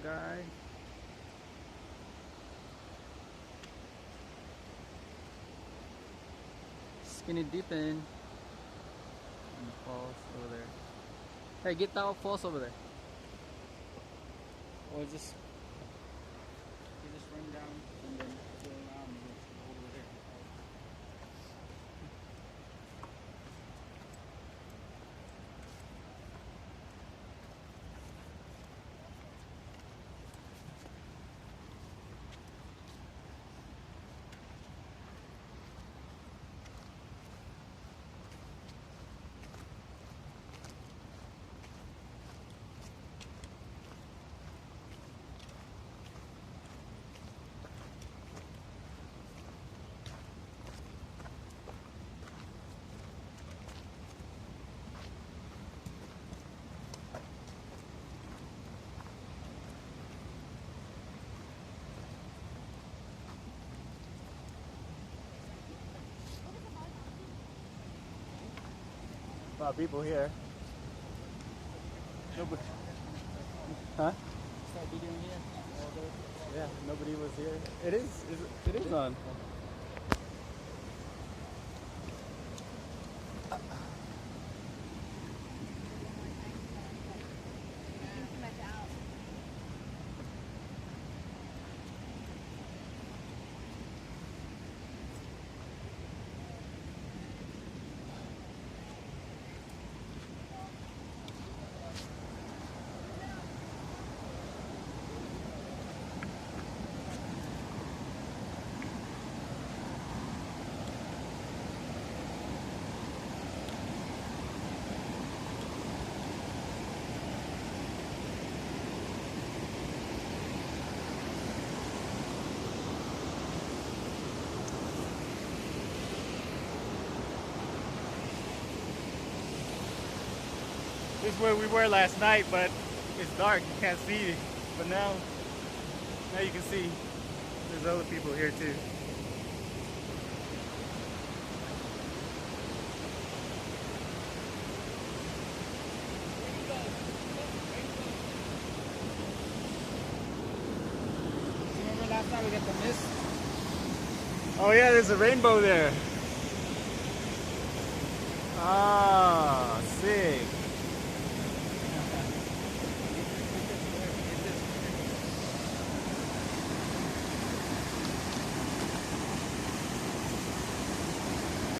guy. Skinny dipping. And falls over there. Hey, get that falls over there. Or just you just run down and then go around and just go over there. A lot of people here. Nobody. Huh? Start videoing here. Yeah, nobody was here. It is on. This is where we were last night, but it's dark, you can't see. But now you can see there's other people here too. Remember last time we got the mist? Oh yeah, there's a rainbow there. Ah.